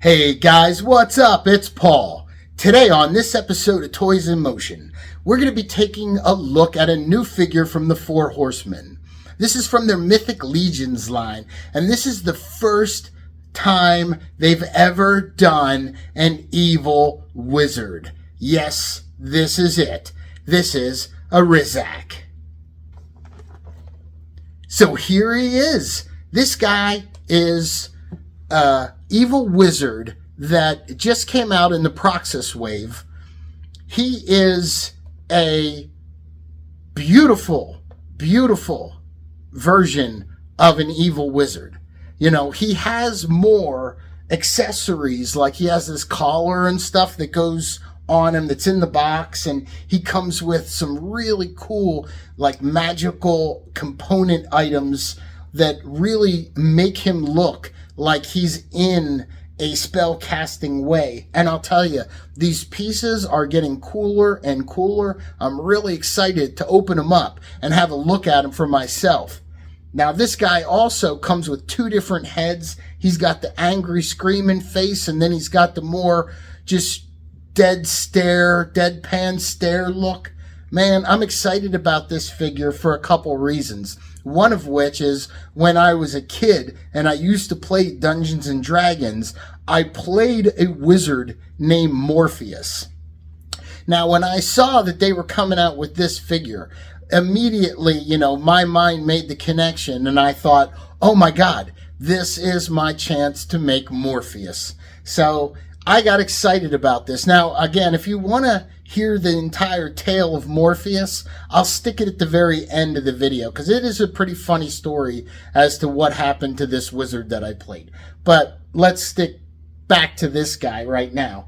Hey guys, what's up? It's Paul. Today on this episode of Toys in Motion, we're going to be taking a look at a new figure from the Four Horsemen. This is from their Mythic Legions line, and this is the first time they've ever done an evil wizard. Yes, this is it. This is Arrizak. So here he is. This guy is evil wizard that just came out in the Poxxus wave. He is a beautiful version of an evil wizard. You know, he has more accessories, like he has this collar and stuff that goes on him that's in the box, and he comes with some really cool, like, magical component items that really make him look like he's in a spell casting way. And I'll tell you, these pieces are getting cooler and cooler. I'm really excited to open them up and have a look at them for myself. Now, this guy also comes with two different heads. He's got the angry screaming face, and then he's got the more just deadpan stare look. Man, I'm excited about this figure for a couple reasons. One of which is when I was a kid and I used to play Dungeons and Dragons, I played a wizard named Morpheus. Now, when I saw that they were coming out with this figure, immediately, my mind made the connection, and I thought, oh my God, this is my chance to make Morpheus. So I got excited about this. Now, again, if you want to hear the entire tale of Morpheus, I'll stick it at the very end of the video, because it is a pretty funny story as to what happened to this wizard that I played. But let's stick back to this guy right now.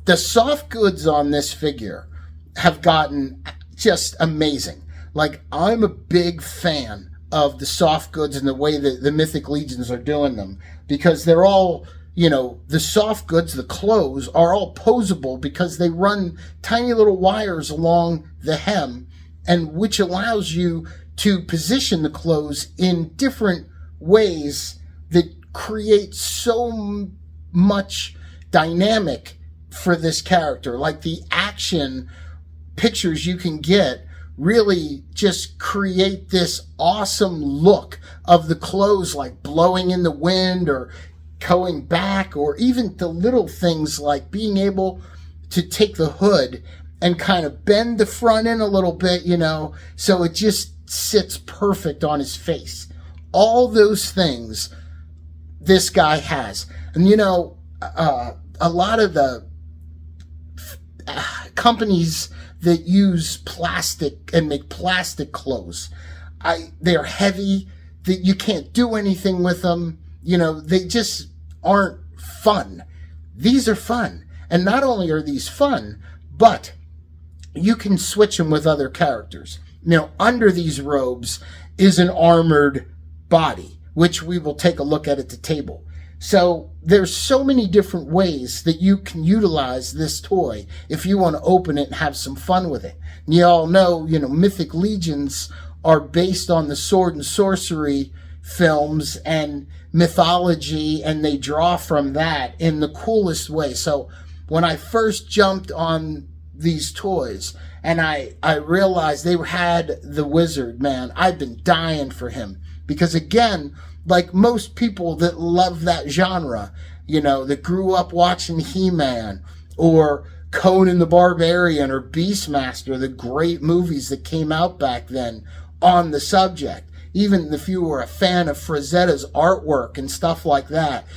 The soft goods on this figure have gotten just amazing. Like, I'm a big fan of the soft goods and the way that the Mythic Legions are doing them, because they're all, the soft goods, the clothes, are all posable because they run tiny little wires along the hem, and which allows you to position the clothes in different ways that create so much dynamic for this character. Like, the action pictures you can get really just create this awesome look of the clothes, like blowing in the wind or going back, or even the little things like being able to take the hood and kind of bend the front in a little bit, so it just sits perfect on his face. All those things this guy has. And a lot of the companies that use plastic and make plastic clothes, they're heavy, that you can't do anything with them. They just aren't fun. These are fun. And not only are these fun, but you can switch them with other characters. Under these robes is an armored body, which we will take a look at the table. So there's so many different ways that you can utilize this toy if you want to open it and have some fun with it. And you all know, Mythic Legions are based on the sword and sorcery films and mythology, and they draw from that in the coolest way. So when I first jumped on these toys and I realized they had the wizard, man, I've been dying for him, because again, like most people that love that genre, that grew up watching He-Man or Conan the Barbarian or Beastmaster, the great movies that came out back then on the subject. Even if you were a fan of Frazetta's artwork and stuff like that,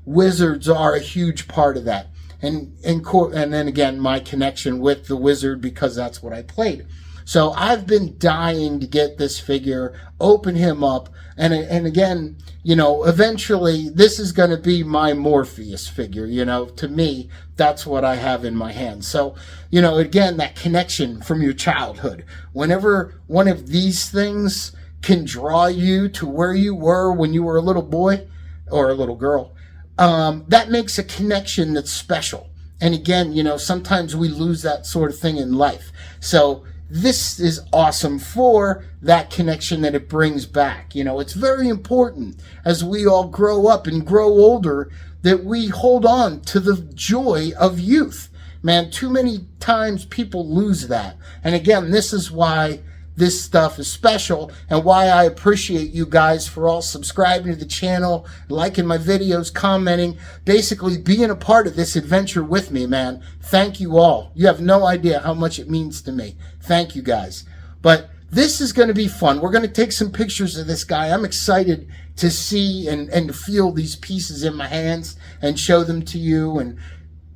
wizards are a huge part of that. And then again, my connection with the wizard, because that's what I played. So I've been dying to get this figure, open him up, and again, eventually this is going to be my Morpheus figure. To me, that's what I have in my hands. So, again, that connection from your childhood. Whenever one of these things can draw you to where you were when you were a little boy or a little girl, that makes a connection that's special. And again, sometimes we lose that sort of thing in life. So this is awesome for that connection that it brings back. You know, it's very important as we all grow up and grow older that we hold on to the joy of youth. Man, too many times people lose that. And again, this is why this stuff is special and why I appreciate you guys for all subscribing to the channel, liking my videos, commenting, basically being a part of this adventure with me, man. Thank you all. You have no idea how much it means to me. Thank you guys. But this is going to be fun. We're going to take some pictures of this guy. I'm excited to see and to feel these pieces in my hands and show them to you. And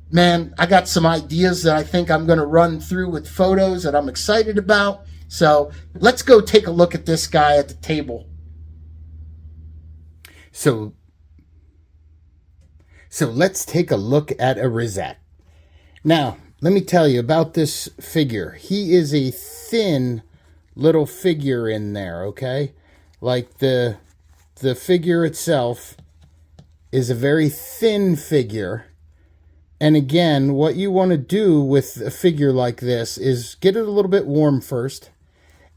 man, I got some ideas that I think I'm going to run through with photos that I'm excited about. So let's go take a look at this guy at the table. So let's take a look at Arrizak. Now, let me tell you about this figure. He is a thin little figure in there, okay? Like the figure itself is a very thin figure. And again, what you want to do with a figure like this is get it a little bit warm first,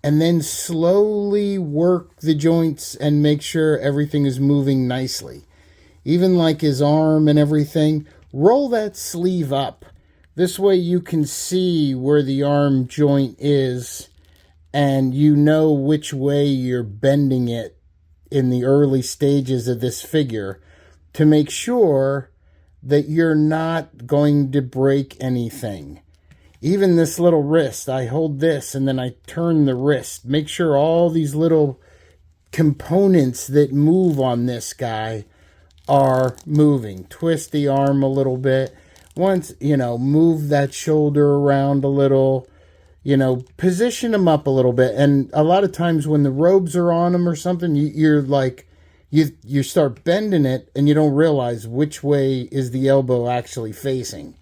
and then slowly work the joints and make sure everything is moving nicely. Even like his arm and everything, roll that sleeve up. This way you can see where the arm joint is, and you know which way you're bending it in the early stages of this figure to make sure that you're not going to break anything. Even this little wrist, I hold this and then I turn the wrist. Make sure all these little components that move on this guy are moving. Twist the arm a little bit. Once, you know, move that shoulder around a little. You know, position them up a little bit. And a lot of times when the robes are on them or something, you're like, you start bending it and you don't realize which way is the elbow actually facing.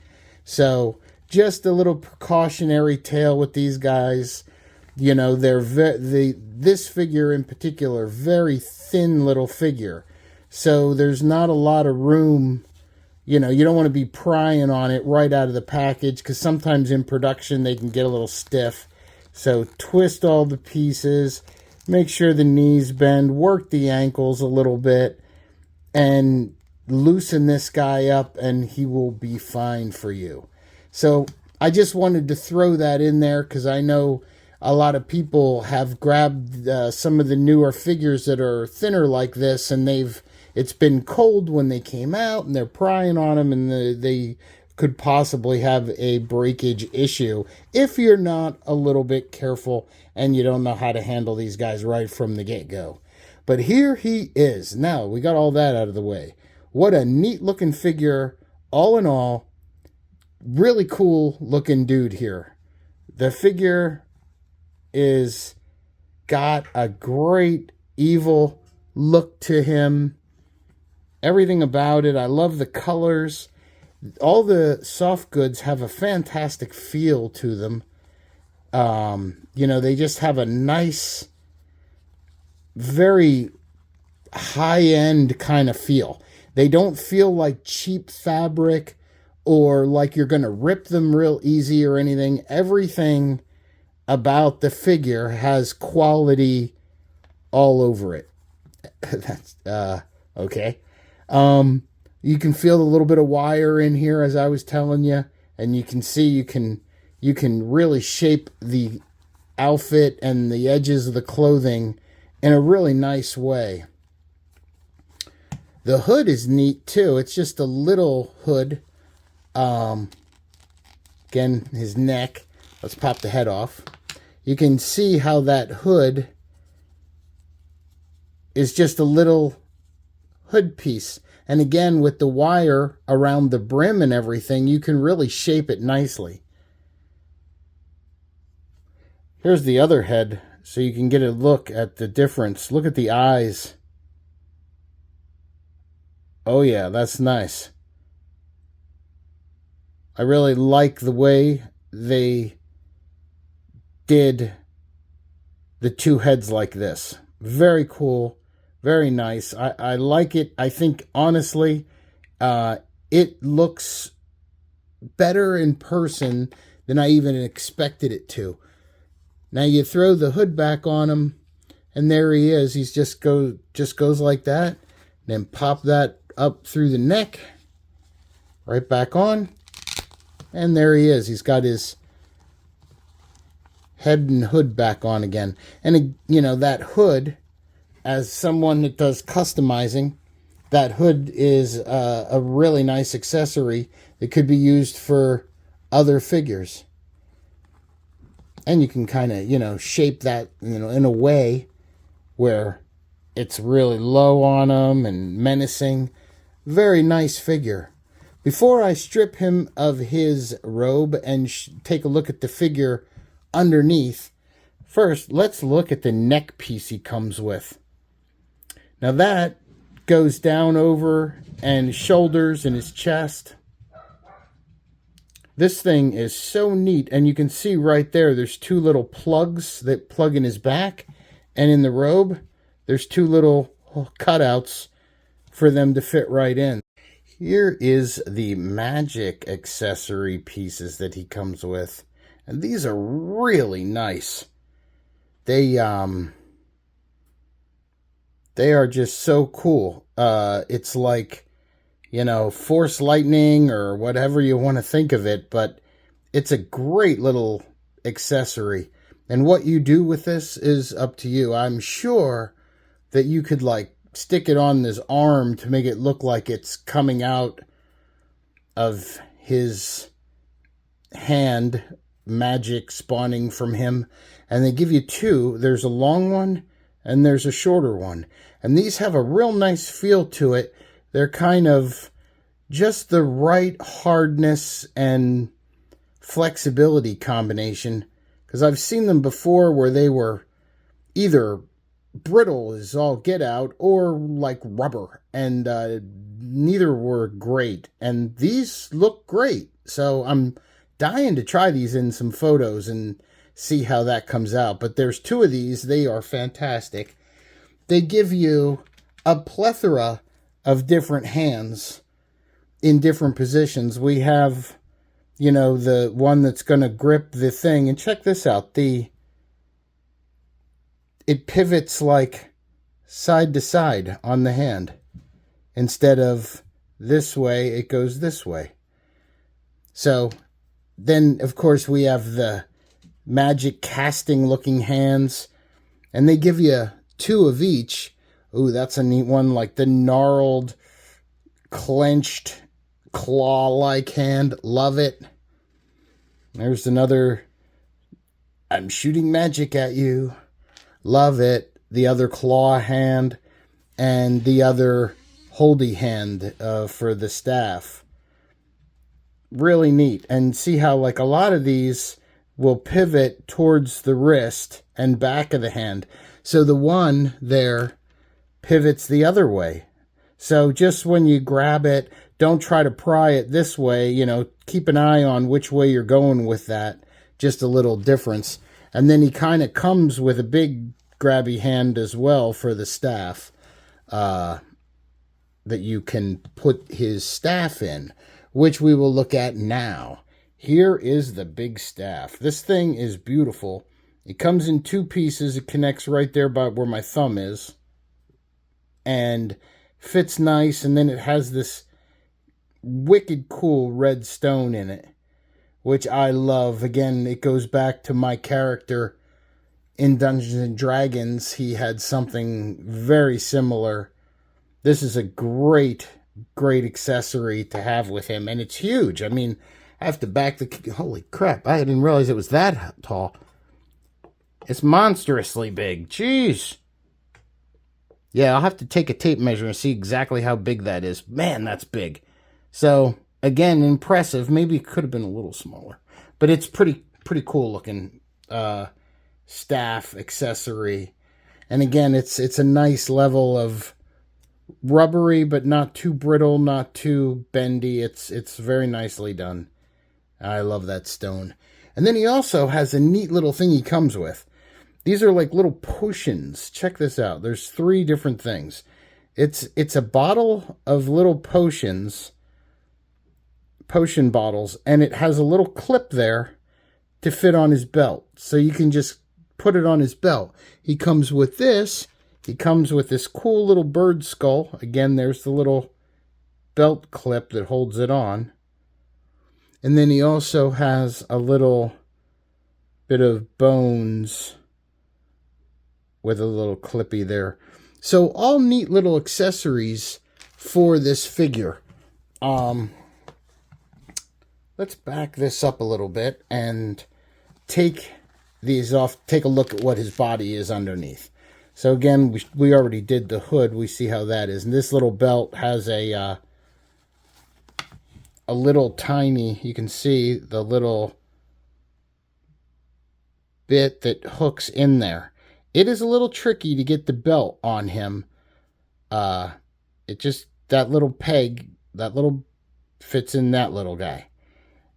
So just a little precautionary tale with these guys. You know, they're this figure in particular, very thin little figure. So there's not a lot of room. You know, you don't want to be prying on it right out of the package because sometimes in production they can get a little stiff. So twist all the pieces. Make sure the knees bend. Work the ankles a little bit. And loosen this guy up and he will be fine for you. So I just wanted to throw that in there because I know a lot of people have grabbed some of the newer figures that are thinner like this, and it's been cold when they came out, and they're prying on them, and they could possibly have a breakage issue if you're not a little bit careful and you don't know how to handle these guys right from the get-go. But here he is. Now, we got all that out of the way. What a neat looking figure, all in all. Really cool looking dude here. The figure is got a great evil look to him. Everything about it. I love the colors. All the soft goods have a fantastic feel to them. You know, they just have a nice, very high-end kind of feel. They don't feel like cheap fabric or like you're going to rip them real easy or anything. Everything about the figure has quality all over it. That's, okay. You can feel a little bit of wire in here, as I was telling you, and you can see you can really shape the outfit and the edges of the clothing in a really nice way. The hood is neat too. It's just a little hood. Again, his neck. Let's pop the head off. You can see how that hood is just a little hood piece. And again, with the wire around the brim and everything, you can really shape it nicely. Here's the other head, so you can get a look at the difference. Look at the eyes. Oh yeah, that's nice. I really like the way they did the two heads like this. Very cool. Very nice. I like it. I think, honestly, it looks better in person than I even expected it to. Now you throw the hood back on him, and there he is. He's just goes like that. Then pop that up through the neck, right back on, and there he is. He's got his head and hood back on again. And you know, that hood, as someone that does customizing, that hood is a really nice accessory that could be used for other figures. And you can kind of, you know, shape that, you know, in a way where it's really low on him and menacing. Very nice figure. Before I strip him of his robe and take a look at the figure underneath, first, let's look at the neck piece he comes with. Now that goes down over and shoulders and his chest. This thing is so neat, and you can see right there, there's two little plugs that plug in his back, and in the robe, there's two little cutouts for them to fit right in. Here is the magic accessory pieces that he comes with, and these are really nice. They are just so cool. It's like, you know, force lightning or whatever you want to think of it, but it's a great little accessory. And what you do with this is up to you. I'm sure that you could like stick it on his arm to make it look like it's coming out of his hand, magic spawning from him. And they give you two. There's a long one and there's a shorter one. And these have a real nice feel to it. They're kind of just the right hardness and flexibility combination. Because I've seen them before where they were either brittle as all get out or like rubber. And neither were great. And these look great. So I'm dying to try these in some photos and see how that comes out. But there's two of these. They are fantastic. They give you a plethora of different hands in different positions. We have, you know, the one that's going to grip the thing. And check this out. It pivots like side to side on the hand. Instead of this way, it goes this way. So then, of course, we have the magic casting looking hands. And they give you two of each. Ooh, that's a neat one. Like the gnarled, clenched, claw-like hand. Love it. There's another. I'm shooting magic at you. Love it. The other claw hand. And the other holdy hand for the staff. Really neat. And see how like a lot of these will pivot towards the wrist and back of the hand. So the one there pivots the other way. So just when you grab it, don't try to pry it this way. You know, keep an eye on which way you're going with that. Just a little difference. And then he kind of comes with a big grabby hand as well for the staff. That you can put his staff in, which we will look at now. Here is the big staff. This thing is beautiful. It comes in two pieces. It connects right there by where my thumb is. And fits nice. And then it has this wicked cool red stone in it, which I love. Again, it goes back to my character in Dungeons and Dragons. He had something very similar. This is a great, great accessory to have with him. And it's huge. I mean, I have to back the... Holy crap. I didn't realize it was that tall. It's monstrously big. Jeez. Yeah, I'll have to take a tape measure and see exactly how big that is. Man, that's big. So, again, impressive. Maybe it could have been a little smaller. But it's pretty cool looking staff accessory. And again, it's a nice level of rubbery, but not too brittle, not too bendy. It's very nicely done. I love that stone. And then he also has a neat little thing he comes with. These are like little potions. Check this out. There's 3 different things. It's a bottle of little potions, potion bottles, and it has a little clip there to fit on his belt. So you can just put it on his belt. He comes with this. He comes with this cool little bird skull. Again, there's the little belt clip that holds it on. And then he also has a little bit of bones with a little clippy there. So all neat little accessories for this figure. Let's back this up a little bit and take these off, take a look at what his body is underneath. So again, we already did the hood. We see how that is. And this little belt has a little tiny, you can see the little bit that hooks in there. It is a little tricky to get the belt on him. It just, that little peg, that little fits in that little guy.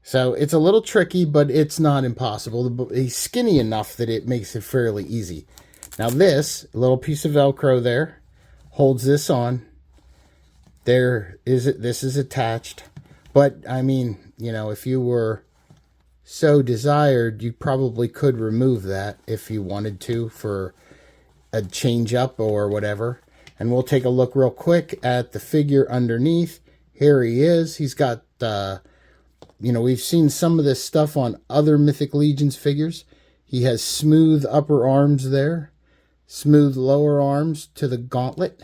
So it's a little tricky, but it's not impossible. He's skinny enough that it makes it fairly easy. Now this little piece of Velcro there holds this on. This is attached. But, I mean, you know, if you were so desired, you probably could remove that if you wanted to for a change up or whatever. And we'll take a look real quick at the figure underneath. Here he is. He's got, you know, we've seen some of this stuff on other Mythic Legions figures. He has smooth upper arms there. Smooth lower arms to the gauntlet.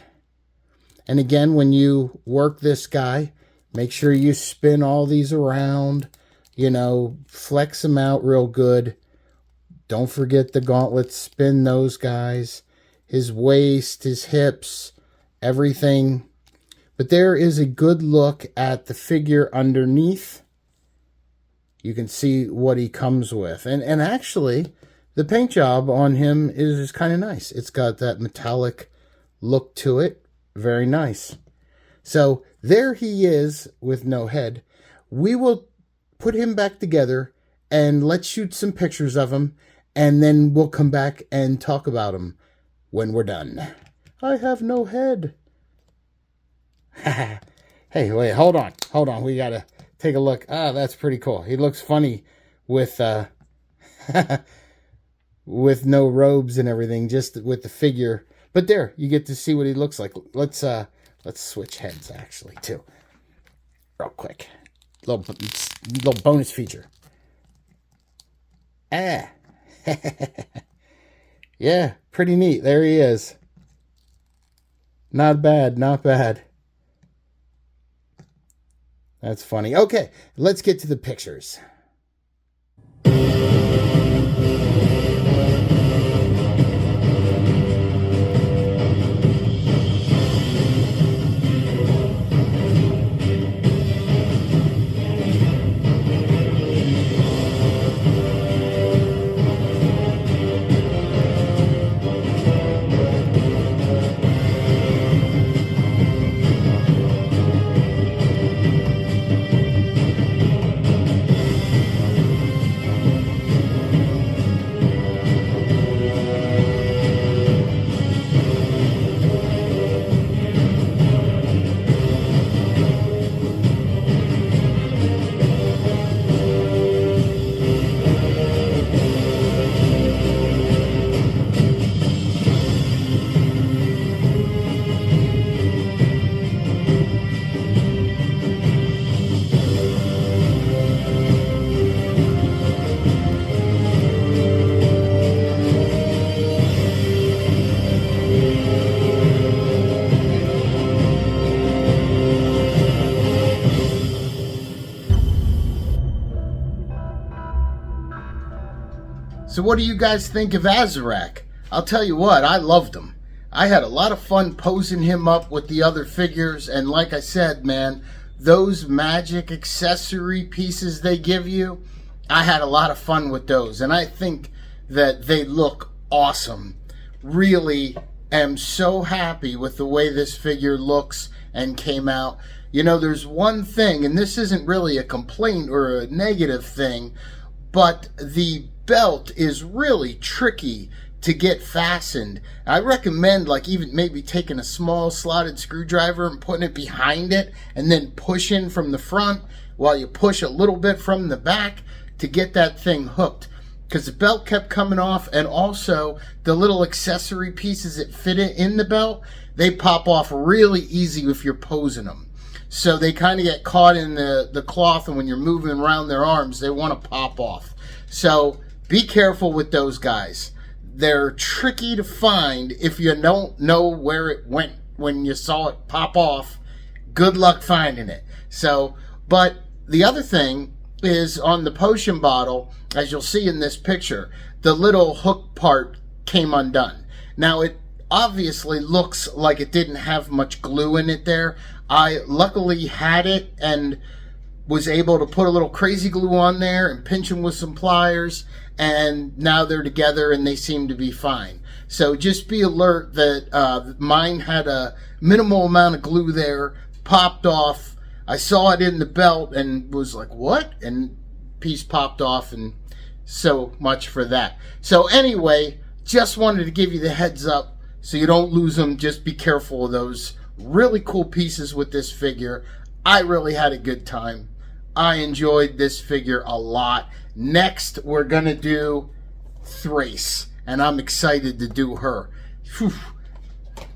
And again, when you work this guy, make sure you spin all these around. You know, flex them out real good. Don't forget the gauntlets. Spin those guys. His waist, his hips, everything. But there is a good look at the figure underneath. You can see what he comes with. And actually, the paint job on him is kind of nice. It's got that metallic look to it. Very nice. So there he is with no head. We will put him back together and let's shoot some pictures of him. And then we'll come back and talk about him when we're done. I have no head. Hey, wait, hold on. Hold on. We got to take a look. Ah, that's pretty cool. He looks funny with with no robes and everything, just with the figure. But there, you get to see what he looks like. Let's switch heads actually too, real quick. Little bonus feature. Ah, yeah, pretty neat. There he is. Not bad, not bad. That's funny. Okay, let's get to the pictures. So what do you guys think of Arrizak? I'll tell you what, I loved him. I had a lot of fun posing him up with the other figures, and like I said, man, those magic accessory pieces they give you, I had a lot of fun with those, and I think that they look awesome. Really am so happy with the way this figure looks and came out. You know, there's one thing, and this isn't really a complaint or a negative thing, but the belt is really tricky to get fastened. I recommend like even maybe taking a small slotted screwdriver and putting it behind it and then pushing from the front while you push a little bit from the back to get that thing hooked. because the belt kept coming off, and also the little accessory pieces that fit it in the belt, they pop off really easy if you're posing them. So they kind of get caught in the cloth, and when you're moving around their arms, they want to pop off. So be careful with those guys. They're tricky to find if you don't know where it went when you saw it pop off. Good luck finding it. So, but the other thing is on the potion bottle, as you'll see in this picture, the little hook part came undone. Now it obviously looks like it didn't have much glue in it there. I luckily had it and was able to put a little crazy glue on there and pinch them with some pliers, and now they're together and they seem to be fine. So just be alert that mine had a minimal amount of glue there, popped off. I saw it in the belt and was like, what? And piece popped off, and so much for that. So anyway, just wanted to give you the heads up so you don't lose them. Just be careful of those really cool pieces with this figure. I really had a good time. I enjoyed this figure a lot. Next, we're going to do Thrace, and I'm excited to do her. Whew.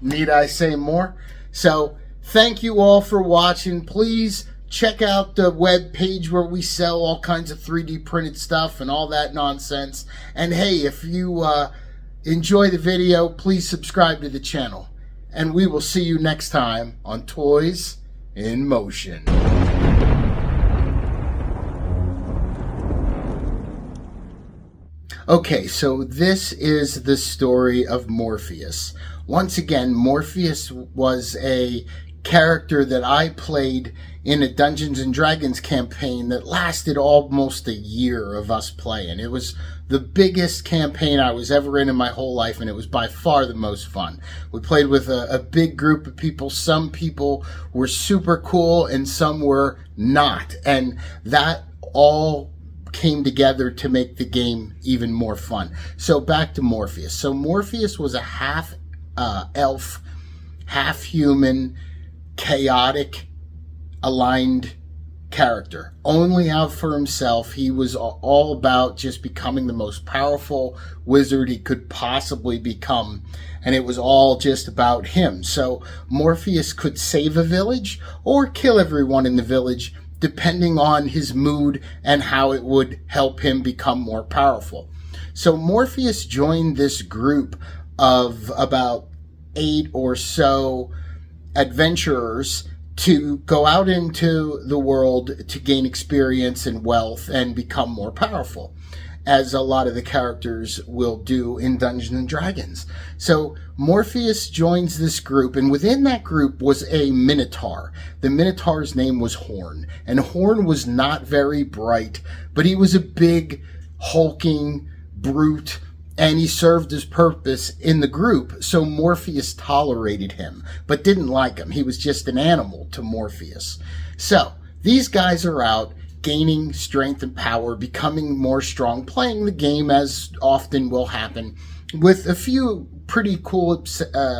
Need I say more? So, thank you all for watching. Please check out the web page where we sell all kinds of 3D printed stuff and all that nonsense. And hey, if you enjoy the video, please subscribe to the channel. And we will see you next time on Toys in Motion. Okay, so this is the story of Morpheus. Once again, Morpheus was a character that I played in a Dungeons & Dragons campaign that lasted almost a year of us playing. It was the biggest campaign I was ever in my whole life, and it was by far the most fun. We played with a big group of people. Some people were super cool and some were not, and that all came together to make the game even more fun. So back to Morpheus. So Morpheus was a half elf, half human, chaotic, aligned character. Only out for himself. He was all about just becoming the most powerful wizard he could possibly become, and it was all just about him. So Morpheus could save a village or kill everyone in the village, depending on his mood and how it would help him become more powerful. So Morpheus joined this group of about 8 or so adventurers to go out into the world to gain experience and wealth and become more powerful, as a lot of the characters will do in Dungeons & Dragons. So Morpheus joins this group, and within that group was a Minotaur. The Minotaur's name was Horn, and Horn was not very bright, but he was a big, hulking brute, and he served his purpose in the group, so Morpheus tolerated him, but didn't like him. He was just an animal to Morpheus. So these guys are out gaining strength and power, becoming more strong, playing the game as often will happen. With a few pretty cool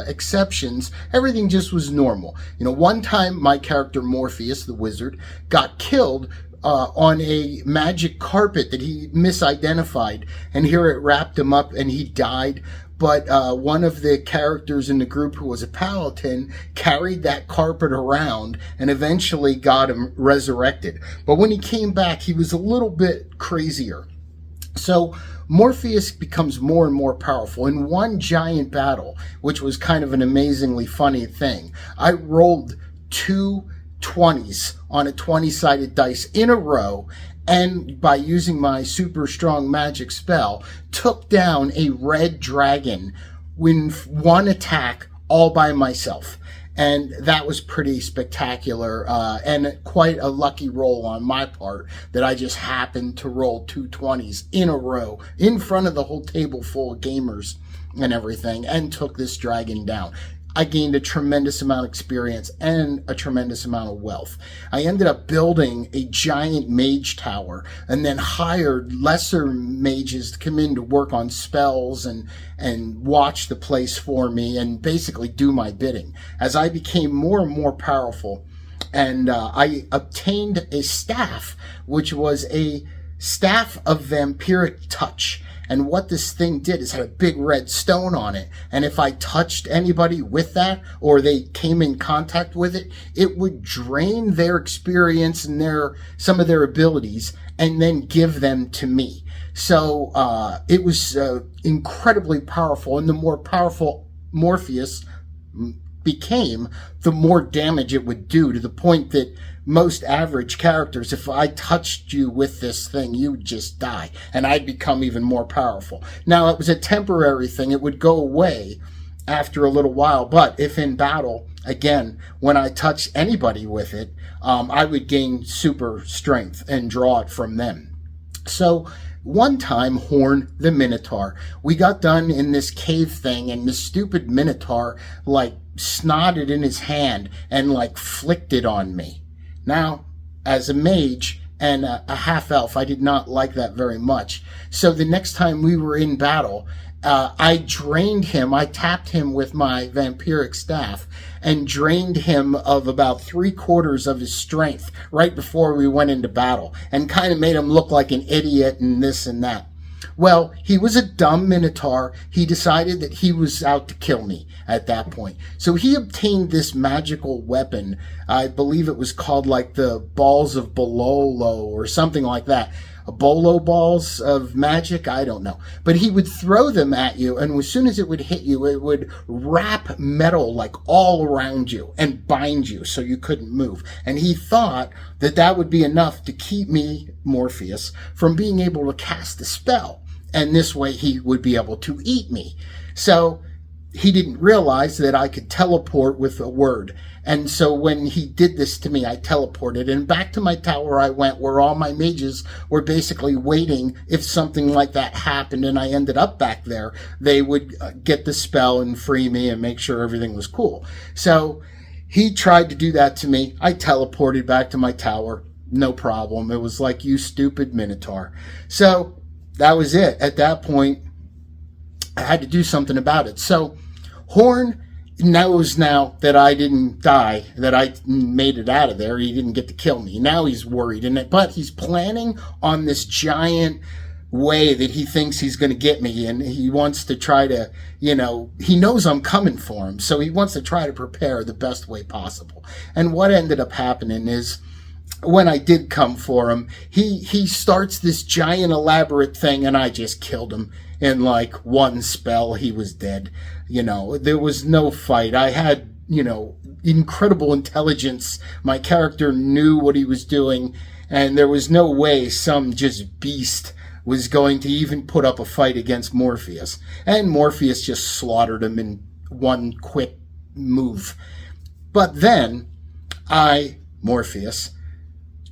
exceptions, everything just was normal. You know, one time my character Morpheus, the wizard, got killed on a magic carpet that he misidentified, and here it wrapped him up and he died. But one of the characters in the group, who was a paladin, carried that carpet around and eventually got him resurrected. But when he came back, he was a little bit crazier. So Morpheus becomes more and more powerful. In one giant battle, which was kind of an amazingly funny thing, I rolled 2 20s on a 20-sided dice in a row, and by using my super strong magic spell, took down a red dragon with one attack all by myself. And that was pretty spectacular, and quite a lucky roll on my part that I just happened to roll 2 20s in a row in front of the whole table full of gamers and everything, and took this dragon down. I gained a tremendous amount of experience and a tremendous amount of wealth. I ended up building a giant mage tower and then hired lesser mages to come in to work on spells and watch the place for me and basically do my bidding. As I became more and more powerful, and I obtained a staff, which was a Staff of Vampiric Touch. And what this thing did is had a big red stone on it. And if I touched anybody with that, or they came in contact with it, it would drain their experience and some of their abilities and then give them to me. So it was incredibly powerful. And the more powerful Morpheus became, the more damage it would do, to the point that most average characters, if I touched you with this thing, you would just die, and I'd become even more powerful. Now, it was a temporary thing. It would go away after a little while, but if in battle, again, when I touched anybody with it, I would gain super strength and draw it from them. So one time, Horn the Minotaur, we got done in this cave thing, and this stupid Minotaur snotted in his hand and flicked it on me. Now, as a mage and a half-elf, I did not like that very much. So the next time we were in battle, I drained him. I tapped him with my vampiric staff and drained him of about 3/4 of his strength right before we went into battle, and kind of made him look like an idiot and this and that. Well, he was a dumb Minotaur. He decided that he was out to kill me at that point. So he obtained this magical weapon. I believe it was called the Balls of Bololo or something like that. Bolo balls of magic? I don't know. But he would throw them at you, and as soon as it would hit you, it would wrap metal all around you and bind you so you couldn't move. And he thought that that would be enough to keep me, Morpheus, from being able to cast a spell. And this way he would be able to eat me. So he didn't realize that I could teleport with a word. And so when he did this to me, I teleported, and back to my tower I went, where all my mages were basically waiting. If something like that happened and I ended up back there, they would get the spell and free me and make sure everything was cool. So he tried to do that to me. I teleported back to my tower. No problem. It was you stupid Minotaur. So that was it. At that point, I had to do something about it. So Horn knows now that I didn't die, that I made it out of there. He didn't get to kill me. Now he's worried, but he's planning on this giant way that he thinks he's going to get me, and he wants to try to, he knows I'm coming for him, so he wants to try to prepare the best way possible. And what ended up happening is, when I did come for him, he starts this giant elaborate thing, and I just killed him in one spell. He was dead. There was no fight. I had, incredible intelligence. My character knew what he was doing, and there was no way some just beast was going to even put up a fight against Morpheus. And Morpheus just slaughtered him in one quick move. But then Morpheus,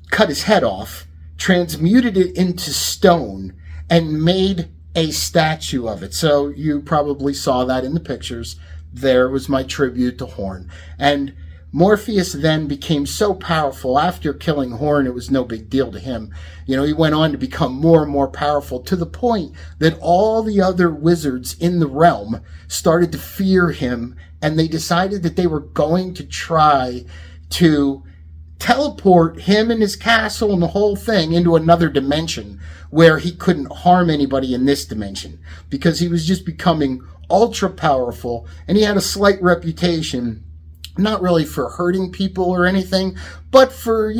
cut his head off, transmuted it into stone, and made a statue of it. So you probably saw that in the pictures. There was my tribute to Horn. And Morpheus then became so powerful. After killing Horn, it was no big deal to him. He went on to become more and more powerful, to the point that all the other wizards in the realm started to fear him, and they decided that they were going to try to teleport him and his castle and the whole thing into another dimension where he couldn't harm anybody in this dimension, because he was just becoming ultra powerful, and he had a slight reputation, not really for hurting people or anything, but for,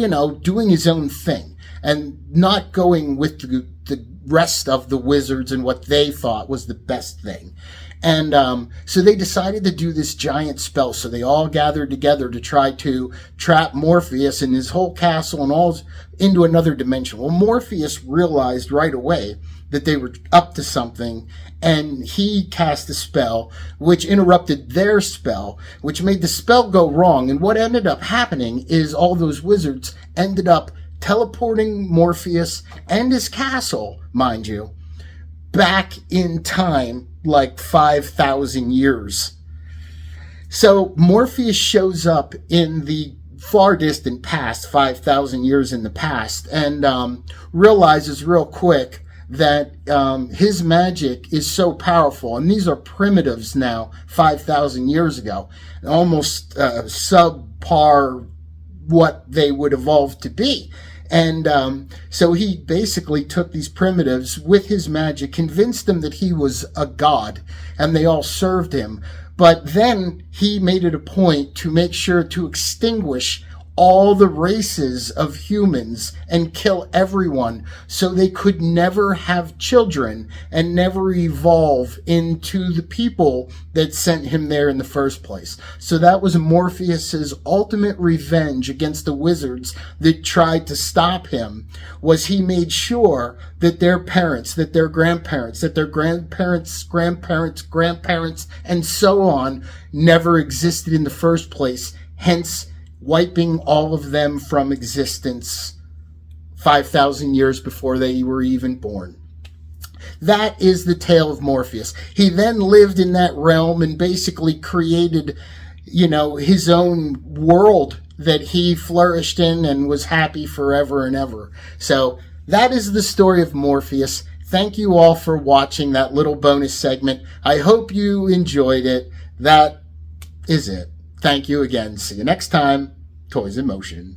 doing his own thing and not going with the rest of the wizards and what they thought was the best thing. And so they decided to do this giant spell. So they all gathered together to try to trap Morpheus and his whole castle and all into another dimension. Well, Morpheus realized right away that they were up to something, and he cast a spell which interrupted their spell, which made the spell go wrong. And what ended up happening is all those wizards ended up teleporting Morpheus and his castle, mind you, back in time 5,000 years. So Morpheus shows up in the far distant past, 5,000 years in the past, and realizes real quick that his magic is so powerful, and these are primitives now, 5,000 years ago, almost subpar what they would evolve to be. And so he basically took these primitives with his magic, convinced them that he was a god, and they all served him. But then he made it a point to make sure to extinguish all the races of humans and kill everyone, so they could never have children and never evolve into the people that sent him there in the first place. So that was Morpheus's ultimate revenge against the wizards that tried to stop him, was he made sure that their parents, that their grandparents, that their grandparents, grandparents, and so on never existed in the first place, hence wiping all of them from existence 5,000 years before they were even born. That is the tale of Morpheus. He then lived in that realm and basically created, his own world that he flourished in and was happy forever and ever. So that is the story of Morpheus. Thank you all for watching that little bonus segment. I hope you enjoyed it. That is it. Thank you again. See you next time. Toys in Motion.